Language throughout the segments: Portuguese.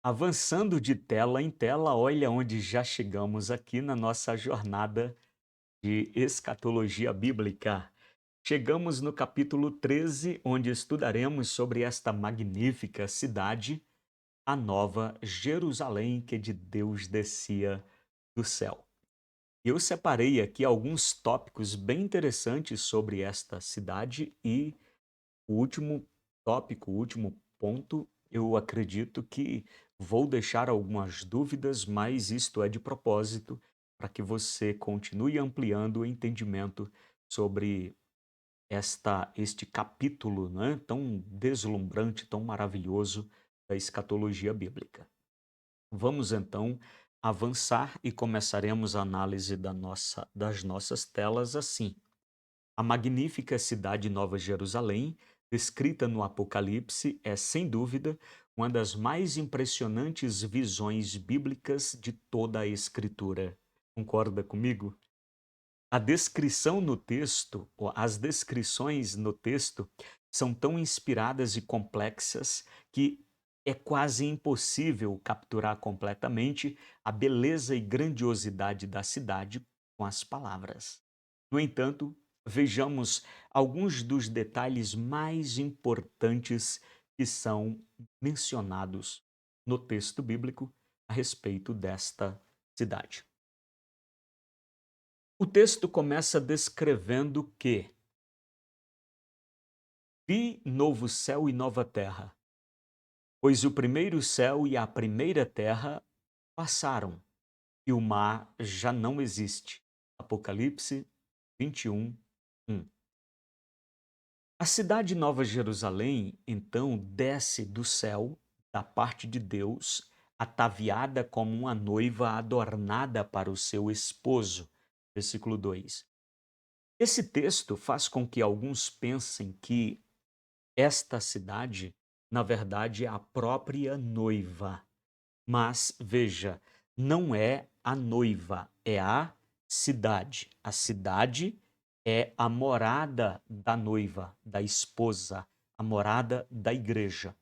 Avançando de tela em tela, olha onde já chegamos aqui na nossa jornada de escatologia bíblica. Chegamos no capítulo 13, onde estudaremos sobre esta magnífica cidade, a Nova Jerusalém, que de Deus descia do céu. Eu separei aqui alguns tópicos bem interessantes sobre esta cidade e o último tópico, o último ponto, eu acredito que vou deixar algumas dúvidas, mas isto é de propósito para que você continue ampliando o entendimento sobre este capítulo, né, tão deslumbrante, tão maravilhoso da escatologia bíblica. Vamos então avançar e começaremos a análise das nossas telas assim. A magnífica cidade Nova Jerusalém, descrita no Apocalipse, é, sem dúvida, uma das mais impressionantes visões bíblicas de toda a Escritura. Concorda comigo? A descrição no texto, ou as descrições no texto, são tão inspiradas e complexas que é quase impossível capturar completamente a beleza e grandiosidade da cidade com as palavras. No entanto, vejamos alguns dos detalhes mais importantes que são mencionados no texto bíblico a respeito desta cidade. O texto começa descrevendo que vi novo céu e nova terra, pois o primeiro céu e a primeira terra passaram, e o mar já não existe. Apocalipse 21, 1. A cidade Nova Jerusalém, então, desce do céu, da parte de Deus, ataviada como uma noiva adornada para o seu esposo. Versículo 2. Esse texto faz com que alguns pensem que esta cidade, na verdade, é a própria noiva. Mas, veja, não é a noiva, é a cidade. A cidade é a morada da noiva, da esposa, a morada da igreja.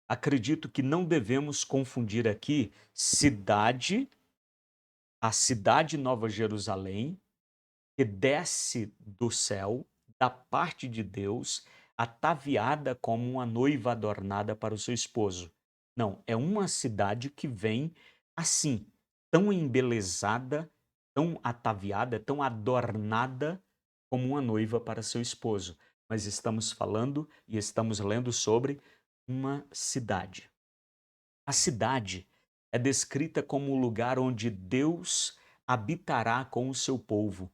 Acredito que não devemos confundir aqui a cidade Nova Jerusalém, que desce do céu, da parte de Deus, ataviada como uma noiva adornada para o seu esposo. Não, é uma cidade que vem assim, tão embelezada, tão ataviada, tão adornada como uma noiva para seu esposo. Mas estamos falando e estamos lendo sobre uma cidade. A cidade é descrita como o lugar onde Deus habitará com o seu povo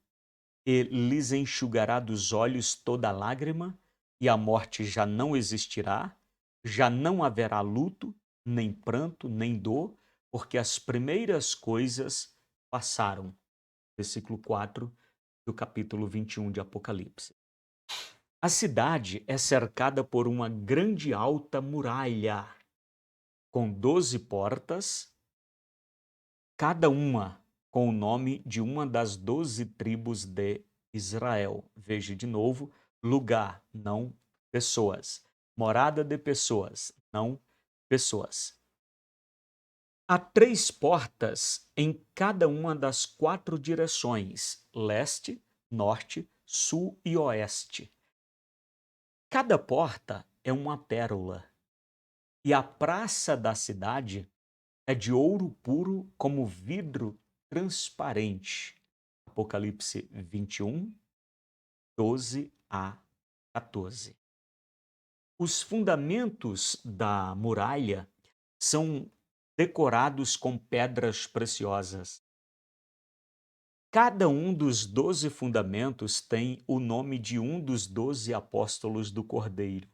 e lhes enxugará dos olhos toda lágrima, e a morte já não existirá, já não haverá luto, nem pranto, nem dor, porque as primeiras coisas passaram. Versículo 4 do capítulo 21 de Apocalipse. A cidade é cercada por uma grande alta muralha, com 12 portas, cada uma com o nome de uma das 12 tribos de Israel. Veja de novo, lugar, não pessoas. Morada de pessoas, não pessoas. Há 3 portas em cada uma das 4 direções: leste, norte, sul e oeste. Cada porta é uma pérola, e a praça da cidade é de ouro puro como vidro transparente. Apocalipse 21, 12 a 14. Os fundamentos da muralha são decorados com pedras preciosas. Cada um dos 12 fundamentos tem o nome de um dos 12 apóstolos do Cordeiro.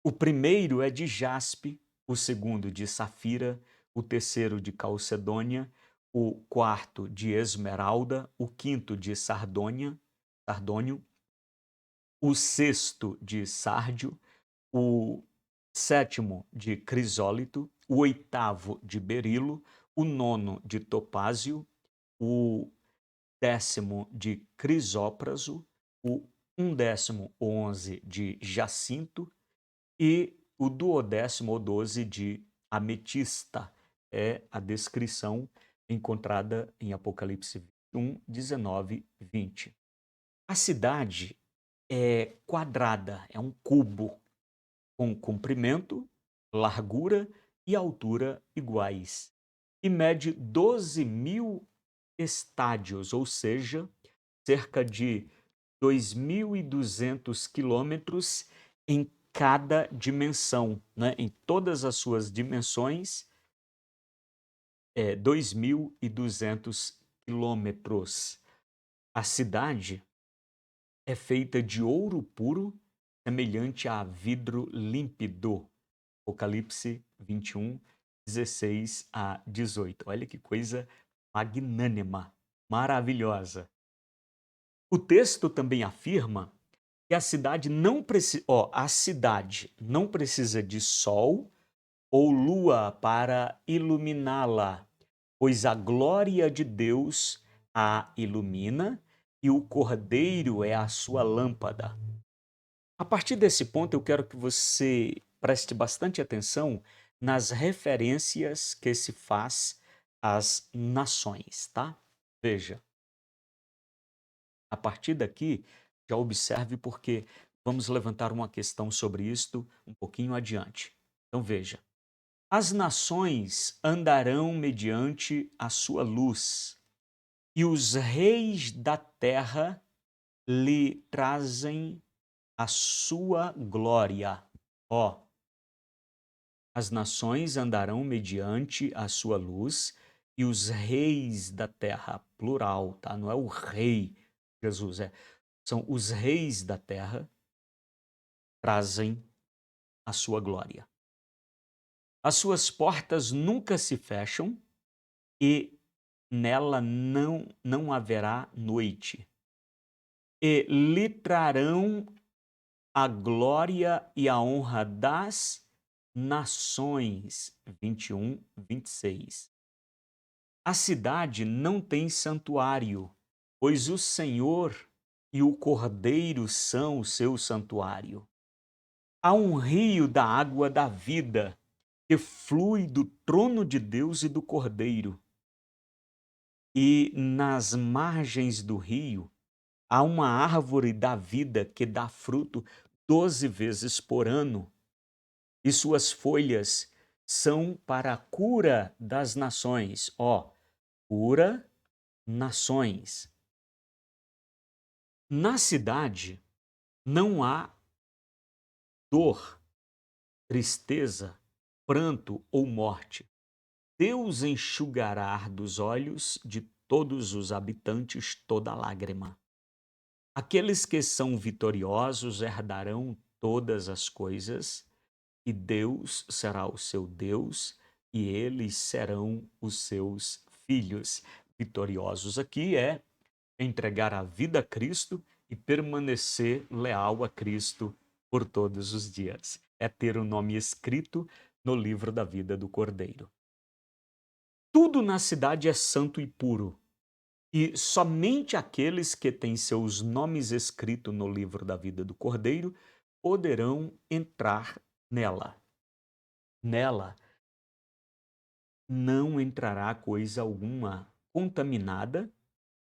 O primeiro é de jaspe, o segundo de safira, o terceiro de calcedônia, o quarto de esmeralda, o quinto de sardônio, o sexto de sárdio, o sétimo de crisólito, o oitavo de berilo, o nono de topázio, o décimo de crisópraso, o undécimo, 11 de jacinto e o duodécimo ou 12 de ametista é a descrição encontrada em Apocalipse 21, 19, 20. A cidade é quadrada, é um cubo com comprimento, largura e altura iguais, e mede 12.000 estádios, ou seja, cerca de 2.200 quilômetros em cada dimensão, né? Em todas as suas dimensões, 2.200 quilômetros. A cidade é feita de ouro puro, semelhante a vidro límpido. Apocalipse 21, 16 a 18. Olha que coisa magnânima, maravilhosa. O texto também afirma que a cidade não precisa de sol ou lua para iluminá-la, pois a glória de Deus a ilumina e o Cordeiro é a sua lâmpada. A partir desse ponto, eu quero que você preste bastante atenção nas referências que se faz às nações, tá? Veja, a partir daqui, já observe porque vamos levantar uma questão sobre isto um pouquinho adiante. Então veja, as nações andarão mediante a sua luz, e os reis da terra lhe trazem a sua glória. Ó, as nações andarão mediante a sua luz, e os reis da terra, plural, tá? Não é o rei Jesus, são os reis da terra, trazem a sua glória. As suas portas nunca se fecham e nela não haverá noite. E lhe trarão a glória e a honra das nações. 21, 26. A cidade não tem santuário, pois o Senhor e o Cordeiro são o seu santuário. Há um rio da água da vida que flui do trono de Deus e do Cordeiro. E nas margens do rio há uma árvore da vida que dá fruto 12 vezes por ano, e suas folhas são para a cura das nações. Ó, cura nações. Na cidade não há dor, tristeza, pranto ou morte. Deus enxugará dos olhos de todos os habitantes toda lágrima. Aqueles que são vitoriosos herdarão todas as coisas, e Deus será o seu Deus, e eles serão os seus filhos. Vitoriosos aqui é entregar a vida a Cristo e permanecer leal a Cristo por todos os dias. É ter o nome escrito no livro da vida do Cordeiro. Tudo na cidade é santo e puro, e somente aqueles que têm seus nomes escritos no livro da vida do Cordeiro poderão entrar nela. Nela não entrará coisa alguma contaminada,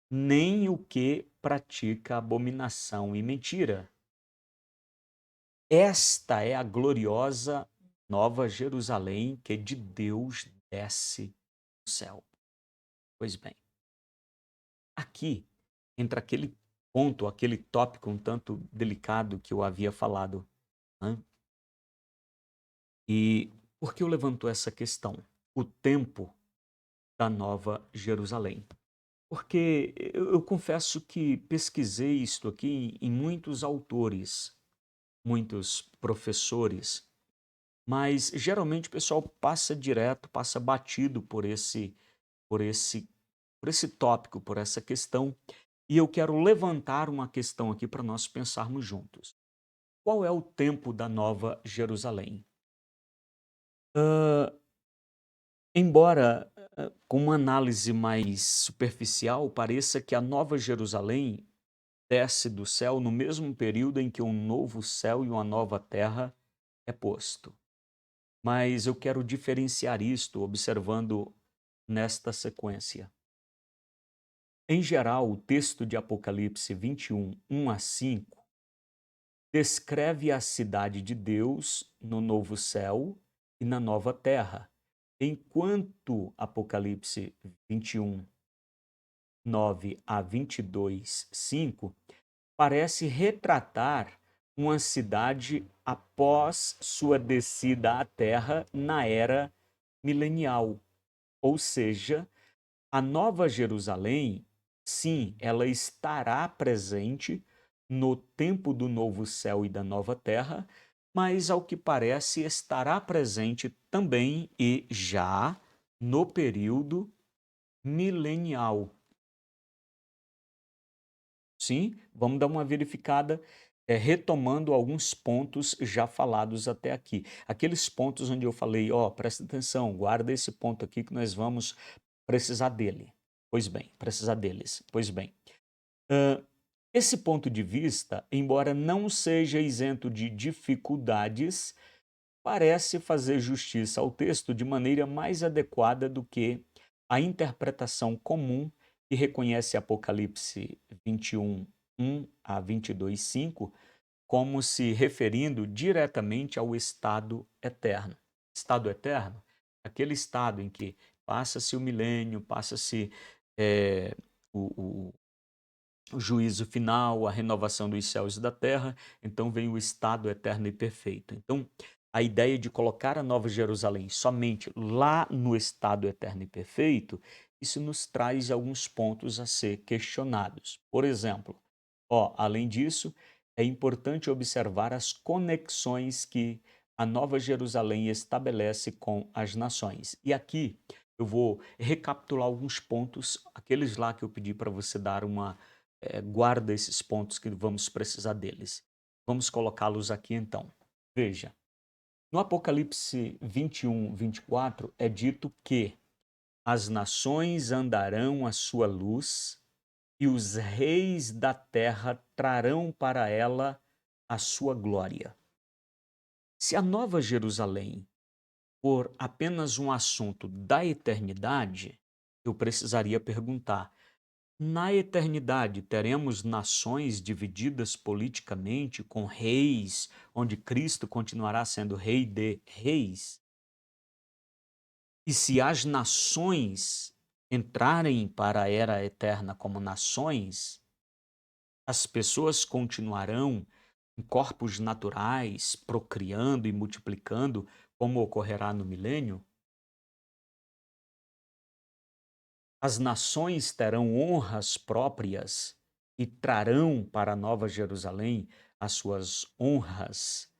nem o que pratica abominação e mentira. Esta é a gloriosa Nova Jerusalém que de Deus desce do céu. Pois bem, aqui entra aquele ponto, aquele tópico um tanto delicado que eu havia falado, né? E por que eu levanto essa questão? O tempo da Nova Jerusalém. Porque eu confesso que pesquisei isto aqui em muitos autores, muitos professores, mas geralmente o pessoal passa direto, passa batido por esse, por esse tópico, por essa questão, e eu quero levantar uma questão aqui para nós pensarmos juntos. Qual é o tempo da Nova Jerusalém? Ah, embora com uma análise mais superficial, pareça que a Nova Jerusalém desce do céu no mesmo período em que um novo céu e uma nova terra é posto. mas eu quero diferenciar isto observando nesta sequência. Em geral, o texto de Apocalipse 21, 1 a 5, descreve a cidade de Deus no novo céu e na nova terra, enquanto Apocalipse 21, 9 a 22, 5, parece retratar uma cidade após sua descida à terra na era milenial. Ou seja, a Nova Jerusalém, sim, ela estará presente no tempo do novo céu e da nova terra, mas ao que parece estará presente também e já no período milenial. Sim, vamos dar uma verificada, retomando alguns pontos já falados até aqui. Aqueles pontos onde eu falei, ó, presta atenção, guarda esse ponto aqui que nós vamos precisar dele. Pois bem, precisar deles. Pois bem. Esse ponto de vista, embora não seja isento de dificuldades, parece fazer justiça ao texto de maneira mais adequada do que a interpretação comum que reconhece Apocalipse 21, 1 a 22, 5, como se referindo diretamente ao estado eterno. Estado eterno? Aquele estado em que passa-se o milênio, passa-se o o juízo final, a renovação dos céus e da terra, então vem o estado eterno e perfeito. Então, a ideia de colocar a Nova Jerusalém somente lá no estado eterno e perfeito, isso nos traz alguns pontos a ser questionados. Por exemplo, além disso, é importante observar as conexões que a Nova Jerusalém estabelece com as nações. E aqui eu vou recapitular alguns pontos, aqueles lá que eu pedi para você dar uma guarda esses pontos que vamos precisar deles. Vamos colocá-los aqui então. Veja, no Apocalipse 21, 24 é dito que as nações andarão à sua luz e os reis da terra trarão para ela a sua glória. Se a Nova Jerusalém for apenas um assunto da eternidade, eu precisaria perguntar: na eternidade, teremos nações divididas politicamente, com reis, onde Cristo continuará sendo rei de reis? E se as nações entrarem para a era eterna como nações, as pessoas continuarão em corpos naturais, procriando e multiplicando, como ocorrerá no milênio? As nações terão honras próprias e trarão para a Nova Jerusalém as suas honras,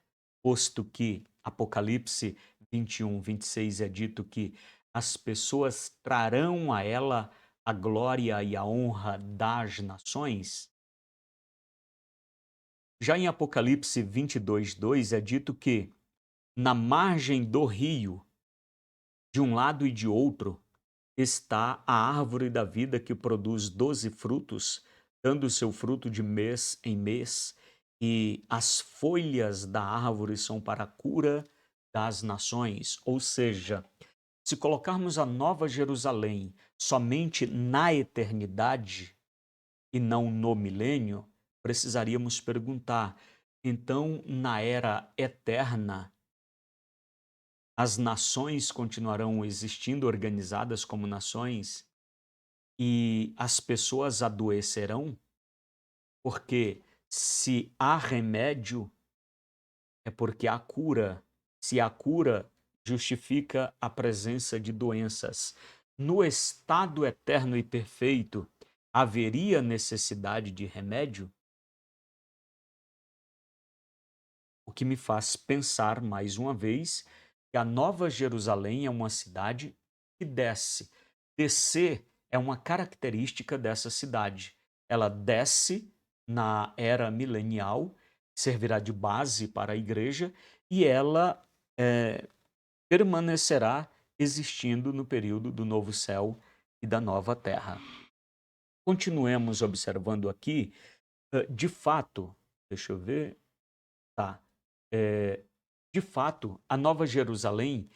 posto que Apocalipse 21, 26 é dito que as pessoas trarão a ela a glória e a honra das nações. Já em Apocalipse 22, 2 é dito que na margem do rio, de um lado e de outro, está a árvore da vida que produz 12 frutos, dando seu fruto de mês em mês, e as folhas da árvore são para a cura das nações. Ou seja, se colocarmos a Nova Jerusalém somente na eternidade e não no milênio, precisaríamos perguntar: então, na era eterna, as nações continuarão existindo organizadas como nações e as pessoas adoecerão? Porque se há remédio, é porque há cura. Se há cura, justifica a presença de doenças. No estado eterno e perfeito, haveria necessidade de remédio? O que me faz pensar mais uma vez que a Nova Jerusalém é uma cidade que desce. Descer é uma característica dessa cidade. Ela desce na era milenial, servirá de base para a igreja e ela permanecerá existindo no período do novo céu e da nova terra. Continuemos observando aqui, de fato, deixa eu ver, tá. De fato, a Nova Jerusalém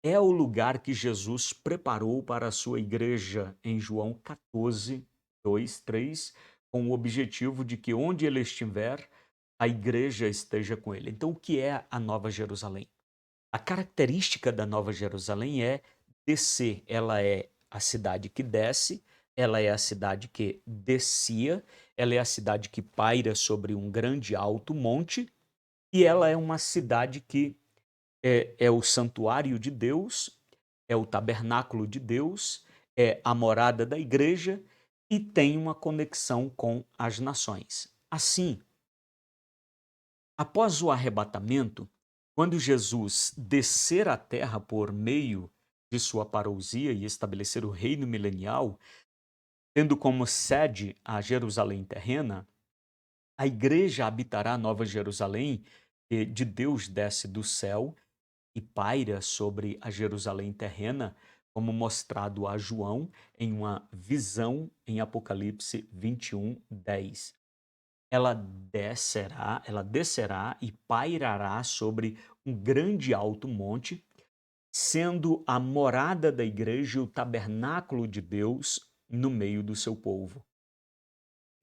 é o lugar que Jesus preparou para a sua igreja em João 14, 2, 3, com o objetivo de que onde ele estiver, a igreja esteja com ele. Então, o que é a Nova Jerusalém? A característica da Nova Jerusalém é descer. Ela é a cidade que desce, ela é a cidade que descia, ela é a cidade que paira sobre um grande alto monte, e ela é uma cidade que é o santuário de Deus, é o tabernáculo de Deus, é a morada da igreja e tem uma conexão com as nações. Assim, após o arrebatamento, quando Jesus descer à terra por meio de sua parousia e estabelecer o reino milenial, tendo como sede a Jerusalém terrena, a igreja habitará a Nova Jerusalém, que de Deus desce do céu e paira sobre a Jerusalém terrena, como mostrado a João em uma visão em Apocalipse 21, 10. Ela descerá e pairará sobre um grande alto monte, sendo a morada da igreja e o tabernáculo de Deus no meio do seu povo.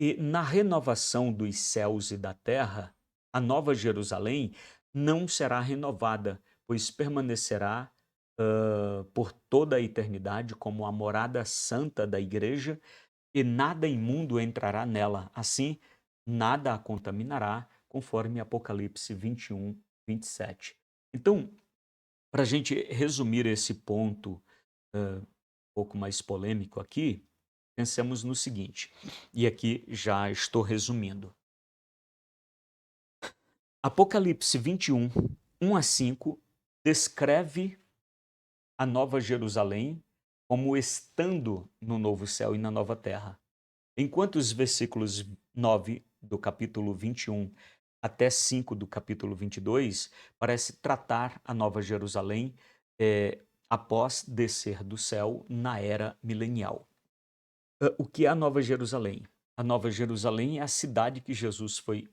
E na renovação dos céus e da terra, a Nova Jerusalém não será renovada, pois permanecerá por toda a eternidade como a morada santa da igreja e nada imundo entrará nela. Assim, nada a contaminará, conforme Apocalipse 21, 27. Então, para a gente resumir esse ponto um pouco mais polêmico aqui, pensemos no seguinte, e aqui já estou resumindo. Apocalipse 21, 1 a 5, descreve a Nova Jerusalém como estando no novo céu e na nova terra. Enquanto os versículos 9 do capítulo 21 até 5 do capítulo 22 parece tratar a Nova Jerusalém após descer do céu na era milenial. O que é a Nova Jerusalém? A Nova Jerusalém é a cidade que Jesus foi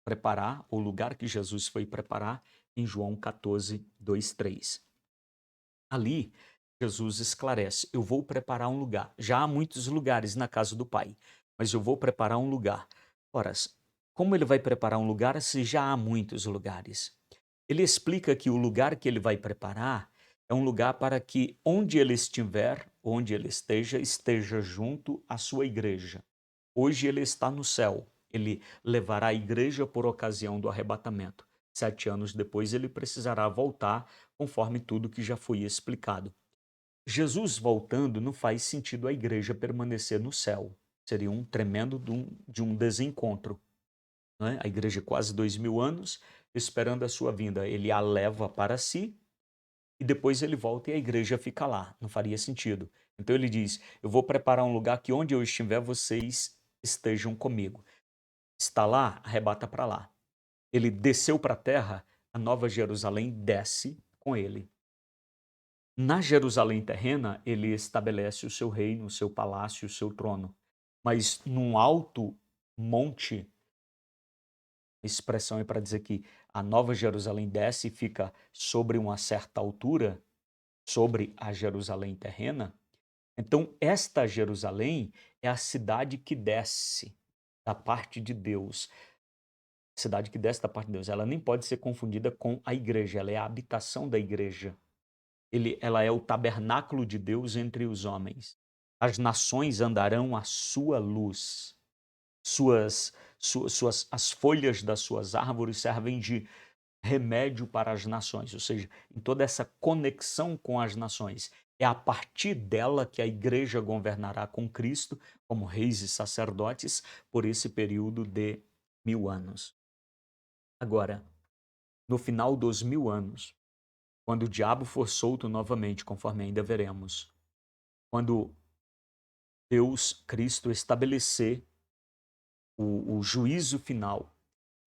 preparar, o lugar que Jesus foi preparar em João 14, 2, 3. Ali, Jesus esclarece: eu vou preparar um lugar. Já há muitos lugares na casa do Pai, mas eu vou preparar um lugar. Ora, como ele vai preparar um lugar se já há muitos lugares? Ele explica que o lugar que ele vai preparar é um lugar para que onde ele estiver, onde ele esteja, esteja junto à sua igreja. Hoje ele está no céu. Ele levará a igreja por ocasião do arrebatamento. 7 anos depois ele precisará voltar, conforme tudo que já foi explicado. Jesus voltando não faz sentido a igreja permanecer no céu. Seria um tremendo de um desencontro. Né? A igreja quase 2000 anos esperando a sua vinda. Ele a leva para si e depois ele volta e a igreja fica lá. Não faria sentido. Então ele diz: eu vou preparar um lugar que onde eu estiver vocês estejam comigo. Está lá, arrebata para lá. Ele desceu para a terra, a Nova Jerusalém desce com ele. Na Jerusalém terrena, ele estabelece o seu reino, o seu palácio, o seu trono. Mas num alto monte, a expressão é para dizer que a Nova Jerusalém desce e fica sobre uma certa altura, sobre a Jerusalém terrena. Então, esta Jerusalém é a cidade que desce da parte de Deus. Cidade que desce da parte de Deus. Ela nem pode ser confundida com a igreja, ela é a habitação da igreja. Ela é o tabernáculo de Deus entre os homens. As nações andarão à sua luz. As folhas das suas árvores servem de remédio para as nações, ou seja, em toda essa conexão com as nações. É a partir dela que a igreja governará com Cristo, como reis e sacerdotes, por esse período de 1000 anos. Agora, no final dos 1000 anos, quando o diabo for solto novamente, conforme ainda veremos, quando Deus, Cristo, estabelecer o juízo final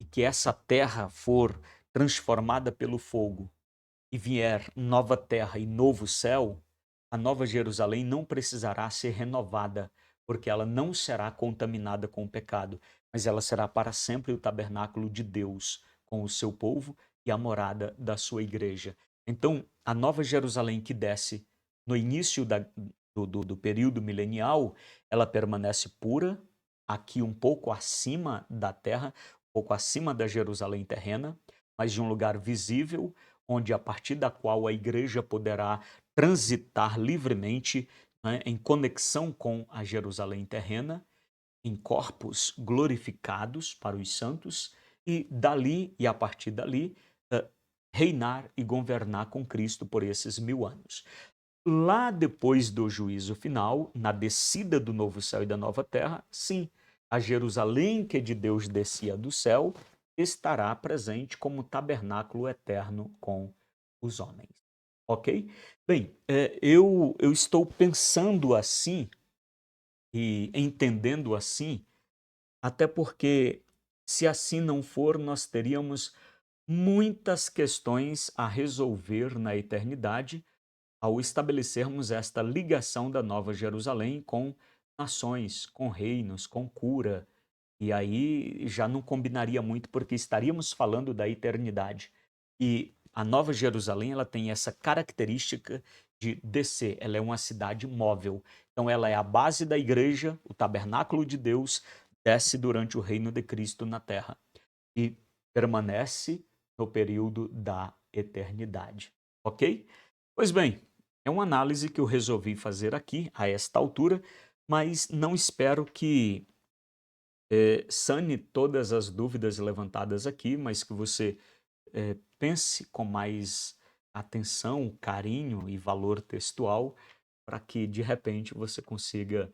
e que essa terra for transformada pelo fogo e vier nova terra e novo céu, a Nova Jerusalém não precisará ser renovada, porque ela não será contaminada com o pecado, mas ela será para sempre o tabernáculo de Deus com o seu povo e a morada da sua igreja. Então, a Nova Jerusalém que desce no início do período milenial, ela permanece pura, aqui um pouco acima da terra, um pouco acima da Jerusalém terrena, mas de um lugar visível, onde a partir da qual a igreja poderá transitar livremente, né, em conexão com a Jerusalém terrena, em corpos glorificados para os santos, e dali e a partir dali reinar e governar com Cristo por esses 1000 anos. Lá depois do juízo final, na descida do novo céu e da nova terra, sim, a Jerusalém que de Deus descia do céu estará presente como tabernáculo eterno com os homens. Ok? Bem, eu estou pensando assim e entendendo assim, até porque, se assim não for, nós teríamos muitas questões a resolver na eternidade ao estabelecermos esta ligação da Nova Jerusalém com nações, com reinos, com cura. E aí já não combinaria muito, porque estaríamos falando da eternidade. E a Nova Jerusalém, ela tem essa característica de descer, ela é uma cidade móvel. Então ela é a base da igreja, o tabernáculo de Deus, desce durante o reino de Cristo na terra e permanece no período da eternidade. Ok? Pois bem, é uma análise que eu resolvi fazer aqui, a esta altura, mas não espero que sane todas as dúvidas levantadas aqui, mas que você pense com mais atenção, carinho e valor textual, para que de repente você consiga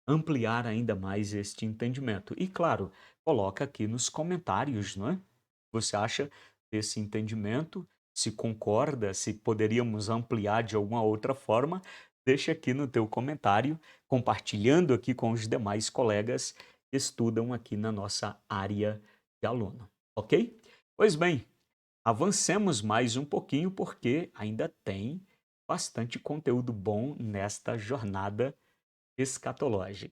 ampliar ainda mais este entendimento. E claro, coloca aqui nos comentários, não é? Você acha desse entendimento? Se concorda, se poderíamos ampliar de alguma outra forma, deixa aqui no teu comentário, compartilhando aqui com os demais colegas que estudam aqui na nossa área de aluno, ok? Pois bem, avancemos mais um pouquinho porque ainda tem bastante conteúdo bom nesta jornada escatológica.